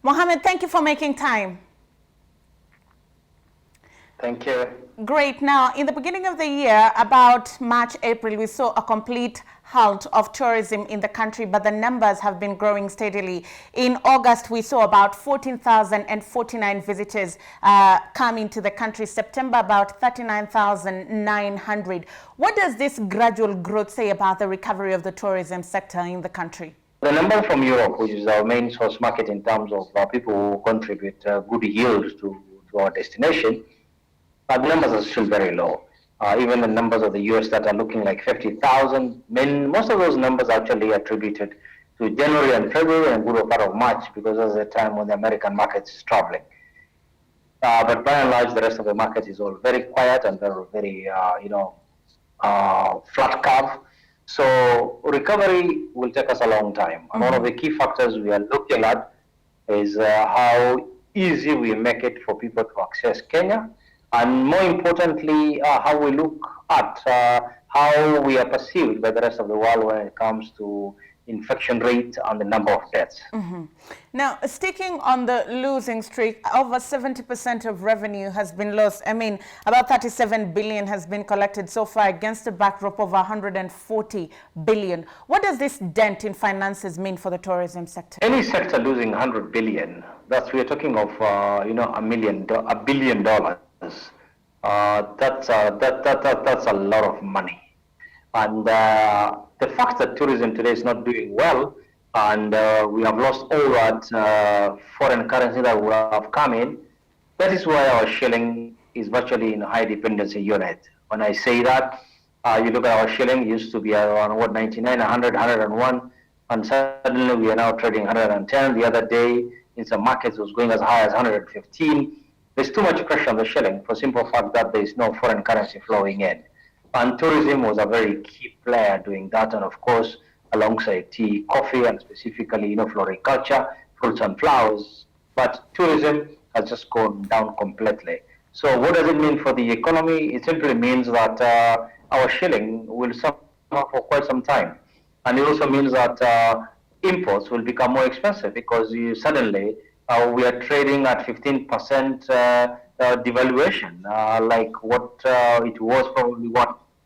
Mohammed, thank you for making time. Thank you. Great. Now, in the beginning of the year, about March, April, we saw a complete halt of tourism in the country, but the numbers have been growing steadily. In August, we saw about 14,049 visitors come into the country. September, about 39,900. What does this gradual growth say about the recovery of the tourism sector in the country? The number from Europe, which is our main source market in terms of people who contribute good yields to our destination, the numbers are still very low. Even the numbers of the US that are looking like 50,000, most of those numbers are actually attributed to January and February and good part of March, because that's the time when the American market is traveling. But by and large, the rest of the market is all very quiet and very flat curve. So recovery will take us a long time. And one of the key factors we are looking at is how easy we make it for people to access Kenya. And more importantly, how we look at how we are perceived by the rest of the world when it comes to infection rate and the number of deaths. Now, sticking on the losing streak, over 70% of revenue has been lost. I mean, about 37 billion has been collected so far against a backdrop of 140 billion. What does this dent in finances mean for the tourism sector? Any sector losing 100 billion, we're talking of $1 billion. That's a lot of money. And the fact that tourism today is not doing well, and we have lost all that foreign currency that would have come in, that is why our shilling is virtually in high dependency unit. When I say that, you look at our shilling, used to be around 99, 100, 101, and suddenly we are now trading 110. The other day, in some markets, it was going as high as 115. There's too much pressure on the shilling for simple fact that there is no foreign currency flowing in. And tourism was a very key player doing that, and of course, alongside tea, coffee, and specifically, floriculture, fruits and flowers. But tourism has just gone down completely. So what does it mean for the economy? It simply means that our shilling will suffer for quite some time. And it also means that imports will become more expensive, because suddenly we are trading at 15% devaluation, like what it was probably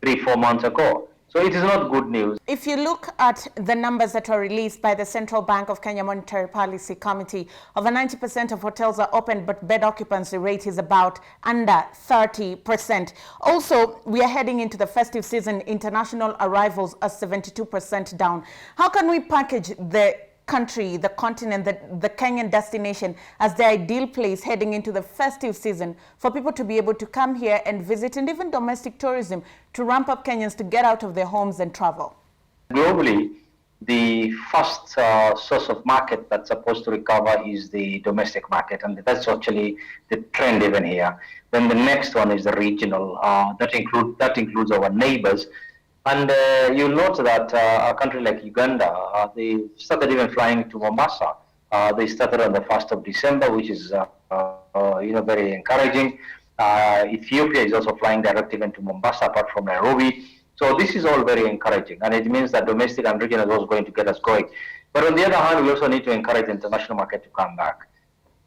3-4 months ago. So it is not good news. If you look at the numbers that were released by the Central Bank of Kenya Monetary Policy Committee, over 90% of hotels are open, but bed occupancy rate is about under 30%. Also, we are heading into the festive season. International arrivals are 72% down. How can we package the country, the continent, the Kenyan destination as the ideal place heading into the festive season for people to be able to come here and visit, and even domestic tourism to ramp up Kenyans to get out of their homes and travel? Globally, the first source of market that's supposed to recover is the domestic market, and that's actually the trend even here. Then the next one is the regional. That includes our neighbors. And you'll note that a country like Uganda, they started even flying to Mombasa. They started on the 1st of December, which is very encouraging. Ethiopia is also flying direct even to Mombasa, apart from Nairobi. So this is all very encouraging, and it means that domestic and regional is also going to get us going. But on the other hand, we also need to encourage the international market to come back.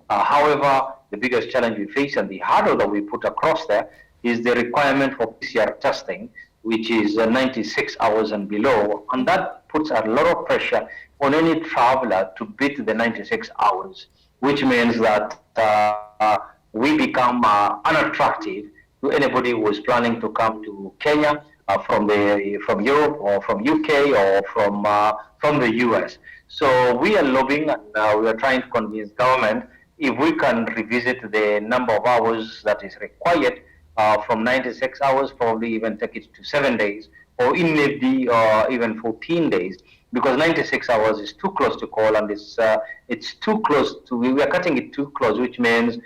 However, the biggest challenge we face and the hurdle that we put across there is the requirement for PCR testing, which is 96 hours and below, and that puts a lot of pressure on any traveler to beat the 96 hours, which means that we become unattractive to anybody who is planning to come to Kenya from Europe or from UK or from the US. So we are lobbying, and we are trying to convince government if we can revisit the number of hours that is required from 96 hours, probably even take it to 7 days, or maybe even 14 days, because 96 hours is too close to call, and it's too close to, we are cutting it too close, which means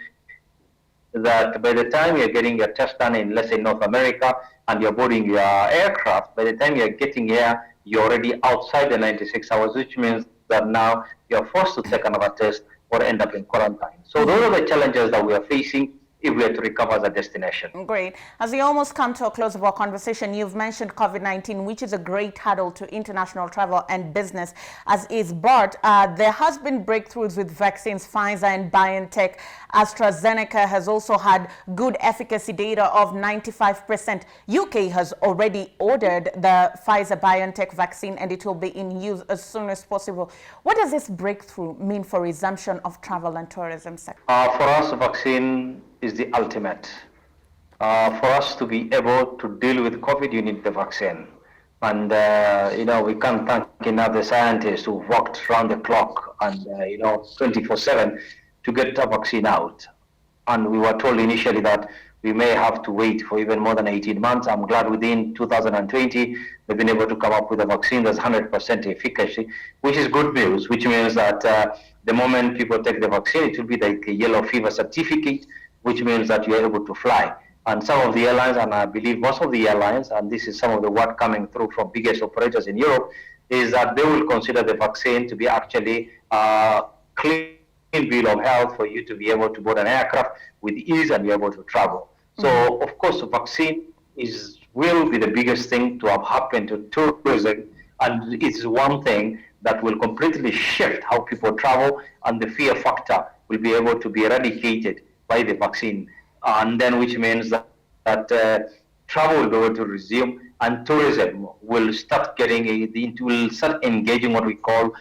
that by the time you're getting your test done in, let's say, North America, and you're boarding your aircraft, by the time you're getting here, you're already outside the 96 hours, which means that now you're forced to take another test or end up in quarantine. So those are the challenges that we are facing if we are to recover as a destination. Great. As we almost come to a close of our conversation, you've mentioned COVID-19, which is a great hurdle to international travel and business, as is. But there has been breakthroughs with vaccines. Pfizer and BioNTech. AstraZeneca has also had good efficacy data of 95%. UK has already ordered the Pfizer-BioNTech vaccine, and it will be in use as soon as possible. What does this breakthrough mean for resumption of travel and tourism sector? For us, vaccine is the ultimate. For us to be able to deal with COVID, you need the vaccine. And, we can't thank enough the scientists who worked around the clock and, 24/7 to get the vaccine out. And we were told initially that we may have to wait for even more than 18 months. I'm glad within 2020, they've been able to come up with a vaccine that's 100% efficacy, which is good news, which means that the moment people take the vaccine, it will be like a yellow fever certificate, which means that you're able to fly. And some of the airlines, and I believe most of the airlines, and this is some of the word coming through from biggest operators in Europe, is that they will consider the vaccine to be actually clean bill of health for you to be able to board an aircraft with ease and be able to travel. So, of course, the vaccine will be the biggest thing to have happened to tourism, and it's one thing that will completely shift how people travel, and the fear factor will be able to be eradicated by the vaccine. And then, which means that travel will be able to resume, and tourism will start will start engaging what we call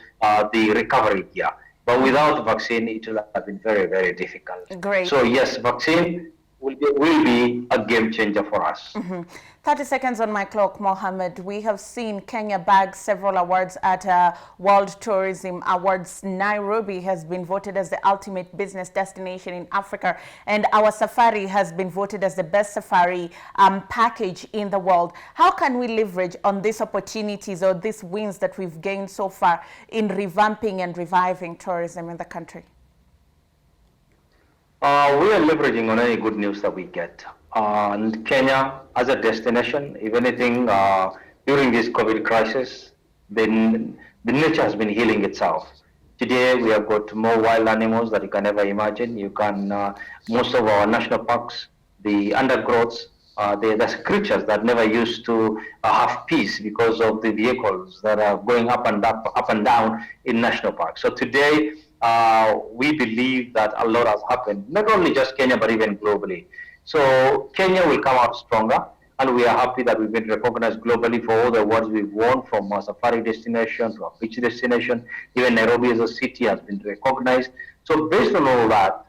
the recovery gear. But without vaccine, it will have been very, very difficult. Great. So yes, vaccine will be a game changer for us. 30 seconds on my clock, Mohammed. We have seen Kenya bag several awards at World Tourism Awards. Nairobi has been voted as the ultimate business destination in Africa, and our safari has been voted as the best safari package in the world. How can we leverage on these opportunities or these wins that we've gained so far in revamping and reviving tourism in the country? We are leveraging on any good news that we get. And Kenya, as a destination, if anything, during this COVID crisis, the nature has been healing itself. Today, we have got more wild animals that you can never imagine. You can, most of our national parks, the undergrowths, there's creatures that never used to have peace because of the vehicles that are going up and down in national parks. So today, we believe that a lot has happened, not only just Kenya, but even globally. So Kenya will come out stronger, and we are happy that we've been recognized globally for all the awards we've won, from our safari destination to our beach destination. Even Nairobi as a city has been recognized. So based on all that,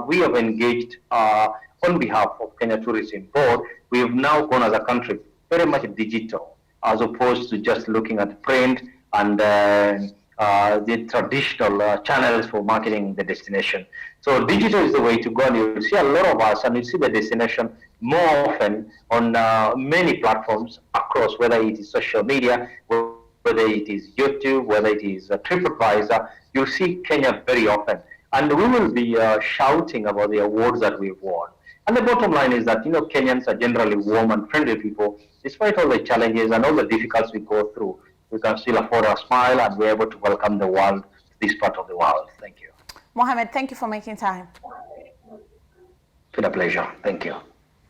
we have engaged on behalf of Kenya Tourism Board. We have now gone as a country very much digital, as opposed to just looking at print and the traditional channels for marketing the destination. So digital is the way to go, and you'll see a lot of us, and you see the destination more often on many platforms across, whether it is social media, whether it is YouTube, whether it is TripAdvisor. You'll see Kenya very often. And we will be shouting about the awards that we've won. And the bottom line is that, Kenyans are generally warm and friendly people. Despite all the challenges and all the difficulties we go through, we can still afford a smile, and we're able to welcome the world to this part of the world. Thank you. Mohammed, thank you for making time. It's been a pleasure. Thank you.